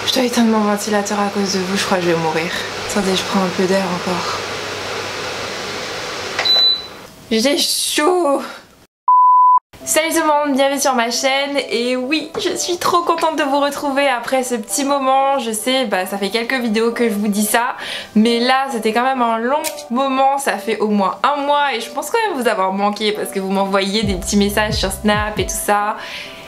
Je dois éteindre mon ventilateur à cause de vous, je crois que je vais mourir. Attendez, je prends un peu d'air encore. J'ai chaud! Salut tout le monde, bienvenue sur ma chaîne et oui, je suis trop contente de vous retrouver après ce petit moment. Je sais, ça fait quelques vidéos que je vous dis ça, mais là c'était quand même un long moment, ça fait au moins un mois et je pense quand même vous avoir manqué parce que vous m'envoyiez des petits messages sur Snap et tout ça.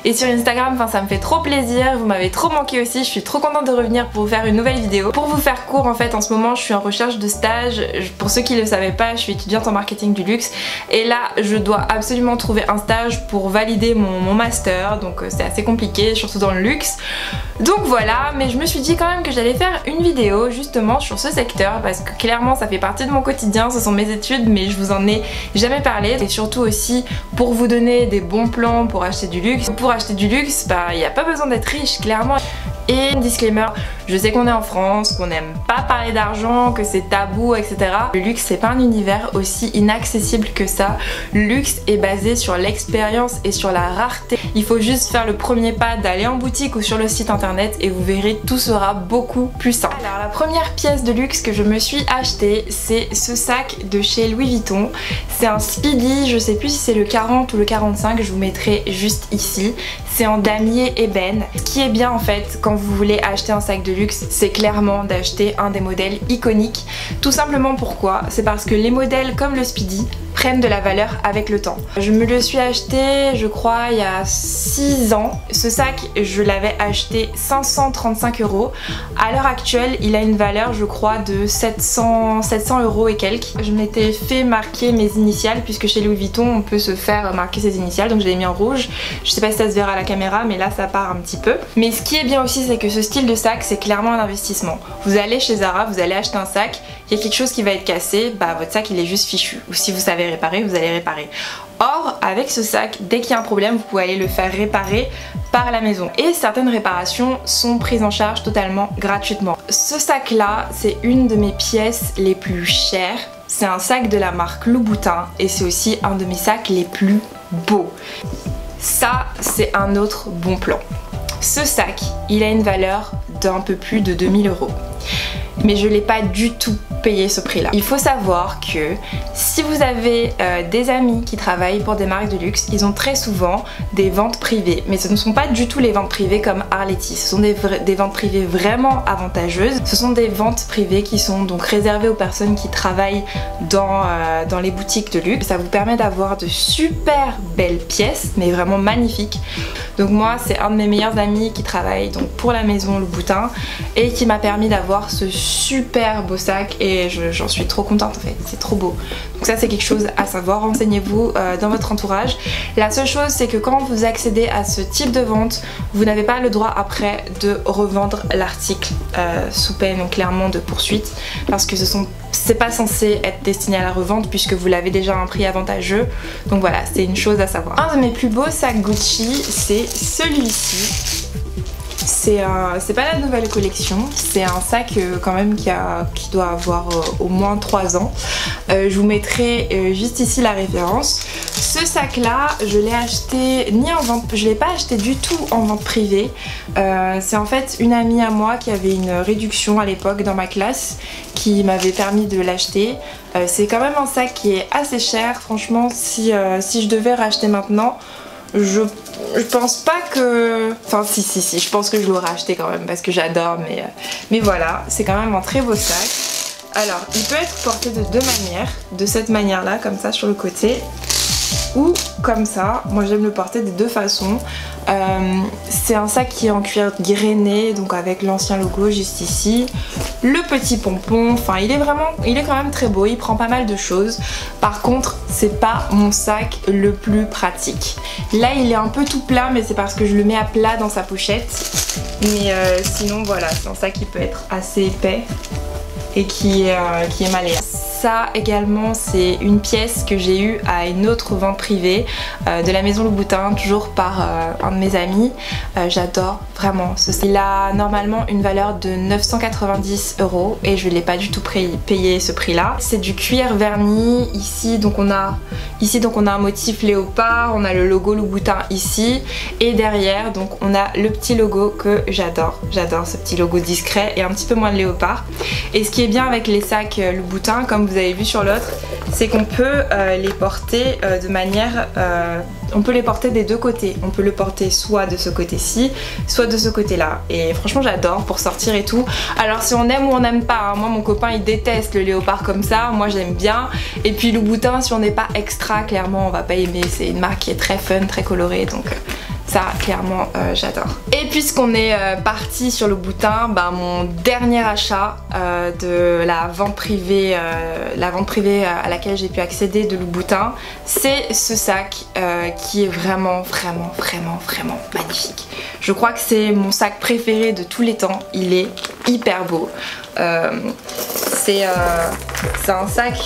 Et sur Instagram, ça me fait trop plaisir, vous m'avez trop manqué aussi, je suis trop contente de revenir pour vous faire une nouvelle vidéo. Pour vous faire court, en fait, en ce moment, je suis en recherche de stage. Pour ceux qui ne le savaient pas, je suis étudiante en marketing du luxe. Et là, je dois absolument trouver un stage pour valider mon master, donc c'est assez compliqué, surtout dans le luxe. Donc voilà, mais je me suis dit quand même que j'allais faire une vidéo justement sur ce secteur parce que clairement ça fait partie de mon quotidien, ce sont mes études, mais je vous en ai jamais parlé. Et surtout aussi pour vous donner des bons plans pour acheter du luxe. Pour acheter du luxe, il n'y a pas besoin d'être riche, clairement. Et disclaimer, je sais qu'on est en France, qu'on n'aime pas parler d'argent, que c'est tabou, etc. Le luxe c'est pas un univers aussi inaccessible que ça. Le luxe est basé sur l'expérience et sur la rareté. Il faut juste faire le premier pas d'aller en boutique ou sur le site internet et vous verrez, tout sera beaucoup plus simple. Alors la première pièce de luxe que je me suis achetée, c'est ce sac de chez Louis Vuitton. C'est un Speedy, je sais plus si c'est le 40 ou le 45, je vous mettrai juste ici. C'est en damier ébène. Ce qui est bien en fait quand vous voulez acheter un sac de luxe, c'est clairement d'acheter un des modèles iconiques. Tout simplement pourquoi? C'est parce que les modèles comme le Speedy prennent de la valeur avec le temps. Je me le suis acheté, je crois, il y a 6 ans. Ce sac, je l'avais acheté 535 €. À l'heure actuelle, il a une valeur, je crois, de 700 € et quelques. Je m'étais fait marquer mes initiales, puisque chez Louis Vuitton, on peut se faire marquer ses initiales, donc je l'ai mis en rouge. Je sais pas si ça se verra à la caméra, mais là, ça part un petit peu. Mais ce qui est bien aussi, c'est que ce style de sac, c'est clairement un investissement. Vous allez chez Zara, vous allez acheter un sac, il y a quelque chose qui va être cassé, votre sac, il est juste fichu. Ou si vous savez réparer, vous allez réparer. Or, avec ce sac, dès qu'il y a un problème, vous pouvez aller le faire réparer par la maison. Et certaines réparations sont prises en charge totalement gratuitement. Ce sac là, c'est une de mes pièces les plus chères. C'est un sac de la marque Louboutin et c'est aussi un de mes sacs les plus beaux. Ça, c'est un autre bon plan. Ce sac, il a une valeur d'un peu plus de 2000 €. Mais je l'ai pas du tout payé ce prix là. Il faut savoir que si vous avez des amis qui travaillent pour des marques de luxe, ils ont très souvent des ventes privées, mais ce ne sont pas du tout les ventes privées comme Arletty, ce sont des ventes privées vraiment avantageuses. Ce sont des ventes privées qui sont donc réservées aux personnes qui travaillent dans les boutiques de luxe. Ça vous permet d'avoir de super belles pièces, mais vraiment magnifiques. Donc moi, c'est un de mes meilleurs amis qui travaille donc pour la maison Louboutin et qui m'a permis d'avoir ce super beau sac et j'en suis trop contente en fait, c'est trop beau. Donc ça c'est quelque chose à savoir, renseignez-vous dans votre entourage. La seule chose c'est que quand vous accédez à ce type de vente, vous n'avez pas le droit après de revendre l'article sous peine clairement de poursuite parce que c'est pas censé être destiné à la revente puisque vous l'avez déjà à un prix avantageux. Donc voilà, c'est une chose à savoir. Un de mes plus beaux sacs Gucci, c'est celui-ci. C'est pas la nouvelle collection, c'est un sac quand même qui doit avoir au moins 3 ans. Je vous mettrai juste ici la référence. Ce sac là, je l'ai acheté ni en vente, je l'ai pas acheté du tout en vente privée. C'est en fait une amie à moi qui avait une réduction à l'époque dans ma classe qui m'avait permis de l'acheter. C'est quand même un sac qui est assez cher, franchement si je devais racheter maintenant, je pense pas que... Enfin si, je pense que je l'aurais acheté quand même parce que j'adore, mais voilà, c'est quand même un très beau sac. Alors, il peut être porté de deux manières, de cette manière là, comme ça sur le côté, ou comme ça. Moi j'aime le porter des deux façons. C'est un sac qui est en cuir grainé, donc avec l'ancien logo juste ici. Le petit pompon, il est quand même très beau, il prend pas mal de choses. Par contre, c'est pas mon sac le plus pratique. Là, il est un peu tout plat, mais c'est parce que je le mets à plat dans sa pochette. Mais sinon, voilà, c'est un sac qui peut être assez épais et qui est malléable. Ça également, c'est une pièce que j'ai eue à une autre vente privée de la maison Louboutin, toujours par un de mes amis. J'adore vraiment. Il a normalement une valeur de 990 € et je ne l'ai pas du tout payé ce prix là. C'est du cuir verni. Ici donc on a un motif léopard, on a le logo Louboutin ici et derrière donc on a le petit logo que j'adore. J'adore ce petit logo discret et un petit peu moins de léopard. Et ce qui est bien avec les sacs Louboutin, comme vous avez vu sur l'autre, c'est qu'on peut les porter de manière... on peut les porter des deux côtés. On peut le porter soit de ce côté-ci, soit de ce côté-là. Et franchement j'adore pour sortir et tout. Alors si on aime ou on n'aime pas, hein. Moi mon copain il déteste le léopard comme ça, moi j'aime bien. Et puis Louboutin, si on n'est pas extra, clairement on va pas aimer. C'est une marque qui est très fun, très colorée, donc... ça clairement j'adore. Et puisqu'on est parti sur Louboutin, bah, mon dernier achat de la vente privée à laquelle j'ai pu accéder de Louboutin, c'est ce sac qui est vraiment magnifique. Je crois que c'est mon sac préféré de tous les temps, il est hyper beau. C'est un sac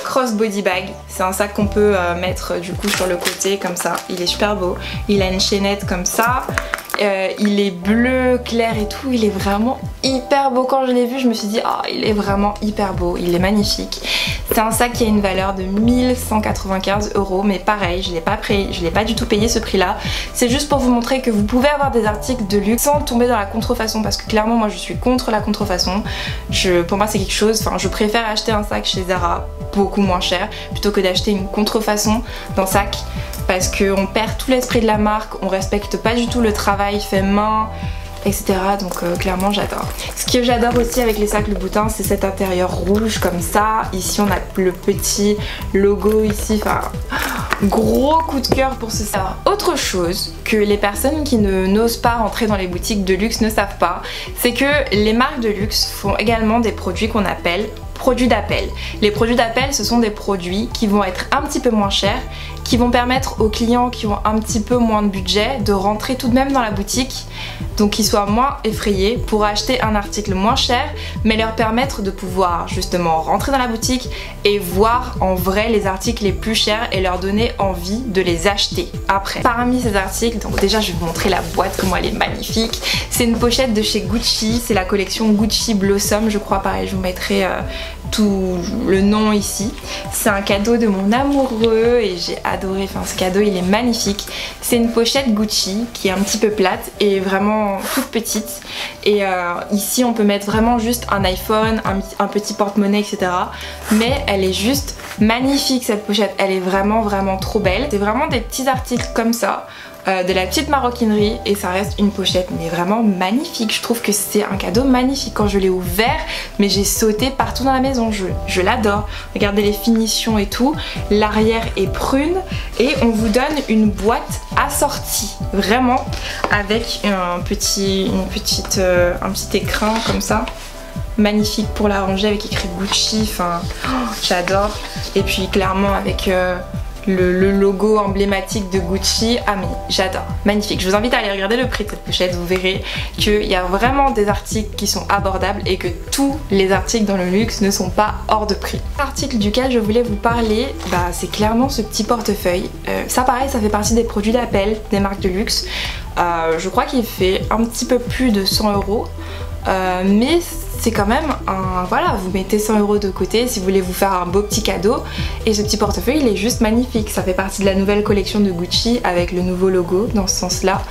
crossbody bag, c'est un sac qu'on peut mettre du coup sur le côté comme ça, il est super beau, il a une chaînette comme ça, il est bleu clair et tout, il est vraiment hyper beau. Quand je l'ai vu je me suis dit oh, il est vraiment hyper beau, il est magnifique. C'est un sac qui a une valeur de 1195 €, mais pareil je l'ai pas du tout payé ce prix là. C'est juste pour vous montrer que vous pouvez avoir des articles de luxe sans tomber dans la contrefaçon, parce que clairement moi je suis contre la contrefaçon. Pour moi c'est quelque chose, enfin je préfère acheter un sac chez Zara beaucoup moins cher plutôt que d'acheter une contrefaçon d'un sac, parce qu'on perd tout l'esprit de la marque, on respecte pas du tout le travail fait main, etc. Donc clairement j'adore. Ce que j'adore aussi avec les sacs Louboutin, c'est cet intérieur rouge comme ça. Ici on a le petit logo ici, enfin gros coup de cœur pour ce sac. Alors, autre chose que les personnes qui n'osent pas rentrer dans les boutiques de luxe ne savent pas, c'est que les marques de luxe font également des produits qu'on appelle produits d'appel. Les produits d'appel, ce sont des produits qui vont être un petit peu moins chers, qui vont permettre aux clients qui ont un petit peu moins de budget de rentrer tout de même dans la boutique, donc qu'ils soient moins effrayés pour acheter un article moins cher, mais leur permettre de pouvoir justement rentrer dans la boutique et voir en vrai les articles les plus chers et leur donner envie de les acheter après. Parmi ces articles, donc déjà je vais vous montrer la boîte, comment elle est magnifique. C'est une pochette de chez Gucci, c'est la collection Gucci Blossom, je crois, pareil je vous mettrai tout le nom ici. C'est un cadeau de mon amoureux et j'ai adoré, enfin ce cadeau il est magnifique. C'est une pochette Gucci qui est un petit peu plate et vraiment toute petite, et ici on peut mettre vraiment juste un iPhone, un petit porte-monnaie, etc. Mais elle est juste magnifique cette pochette, elle est vraiment trop belle. C'est vraiment des petits articles comme ça, de la petite maroquinerie, et ça reste une pochette mais vraiment magnifique. Je trouve que c'est un cadeau magnifique. Quand je l'ai ouvert, mais j'ai sauté partout dans la maison, je l'adore. Regardez les finitions et tout, l'arrière est prune et on vous donne une boîte assortie vraiment avec un petit écrin comme ça, magnifique pour la ranger, avec écrit Gucci, enfin j'adore. Et puis clairement avec le logo emblématique de Gucci. Ah mais j'adore, magnifique. Je vous invite à aller regarder le prix de cette pochette, vous verrez qu'il y a vraiment des articles qui sont abordables et que tous les articles dans le luxe ne sont pas hors de prix. L'article duquel je voulais vous parler, bah, c'est clairement ce petit portefeuille. Ça pareil, ça fait partie des produits d'appel des marques de luxe. Je crois qu'il fait un petit peu plus de 100 €. Mais c'est quand même un... Voilà, vous mettez 100 € de côté si vous voulez vous faire un beau petit cadeau. Et ce petit portefeuille, il est juste magnifique. Ça fait partie de la nouvelle collection de Gucci avec le nouveau logo dans ce sens-là.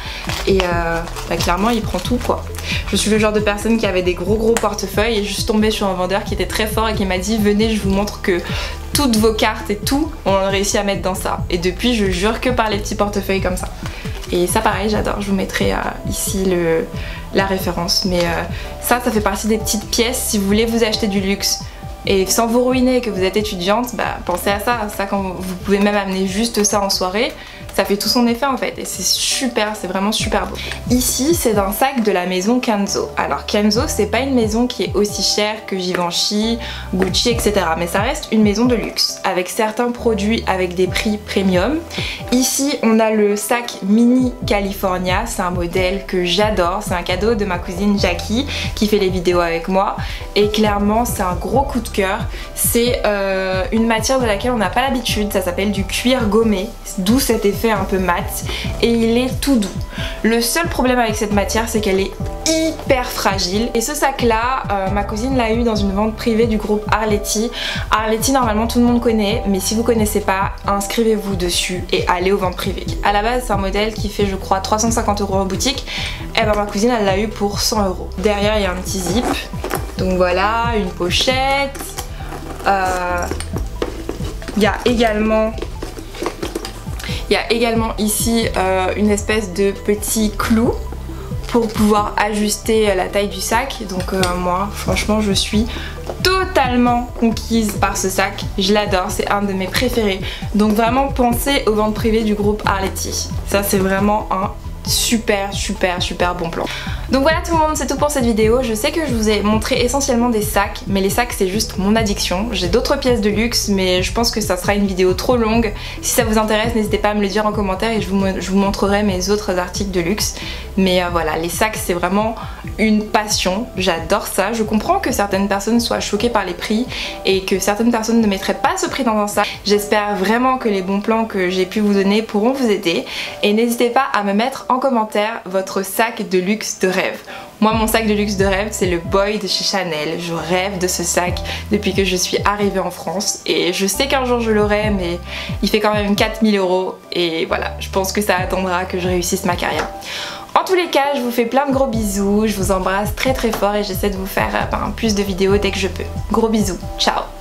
Et bah, clairement, il prend tout quoi. Je suis le genre de personne qui avait des gros portefeuilles et je suis tombée sur un vendeur qui était très fort et qui m'a dit venez, je vous montre que toutes vos cartes et tout, on a réussi à mettre dans ça. Et depuis, je jure que par les petits portefeuilles comme ça. Et ça pareil, j'adore, je vous mettrai ici la référence. Mais ça fait partie des petites pièces si vous voulez vous acheter du luxe. Et sans vous ruiner, que vous êtes étudiante, bah, pensez à ça. Ça, quand vous pouvez même amener juste ça en soirée, ça fait tout son effet en fait. Et c'est super, c'est vraiment super beau. Ici, c'est un sac de la maison Kenzo. Alors Kenzo, c'est pas une maison qui est aussi chère que Givenchy, Gucci, etc. Mais ça reste une maison de luxe, avec certains produits avec des prix premium. Ici, on a le sac Mini California. C'est un modèle que j'adore. C'est un cadeau de ma cousine Jackie, qui fait les vidéos avec moi. Et clairement, c'est un gros coup de cœur. C'est une matière de laquelle on n'a pas l'habitude. Ça s'appelle du cuir gommé, d'où cet effet effet un peu mat et il est tout doux. Le seul problème avec cette matière, c'est qu'elle est hyper fragile. Et ce sac là, ma cousine l'a eu dans une vente privée du groupe Arletty. Arletty, normalement tout le monde connaît, mais si vous connaissez pas, inscrivez-vous dessus et allez aux ventes privées. À la base, c'est un modèle qui fait, je crois, 350 € en boutique. Et ben ma cousine, elle l'a eu pour 100 €. Derrière, il y a un petit zip. Donc voilà, une pochette. Il y a également ici une espèce de petit clou pour pouvoir ajuster la taille du sac. Donc moi franchement je suis totalement conquise par ce sac, je l'adore, c'est un de mes préférés. Donc vraiment pensez aux ventes privées du groupe Arletty, ça c'est vraiment un super bon plan. Donc voilà tout le monde, c'est tout pour cette vidéo. Je sais que je vous ai montré essentiellement des sacs, mais les sacs c'est juste mon addiction. J'ai d'autres pièces de luxe, mais je pense que ça sera une vidéo trop longue. Si ça vous intéresse, n'hésitez pas à me le dire en commentaire et je vous montrerai mes autres articles de luxe. Mais voilà, les sacs c'est vraiment une passion, j'adore ça. Je comprends que certaines personnes soient choquées par les prix et que certaines personnes ne mettraient pas ce prix dans un sac. J'espère vraiment que les bons plans que j'ai pu vous donner pourront vous aider. Et n'hésitez pas à me mettre en commentaire votre sac de luxe de rêve. Moi mon sac de luxe de rêve c'est le Boy de chez Chanel. Je rêve de ce sac depuis que je suis arrivée en France et je sais qu'un jour je l'aurai, mais il fait quand même 4000 € et voilà, je pense que ça attendra que je réussisse ma carrière. En tous les cas, je vous fais plein de gros bisous, je vous embrasse très fort et j'essaie de vous faire plus de vidéos dès que je peux. Gros bisous, ciao!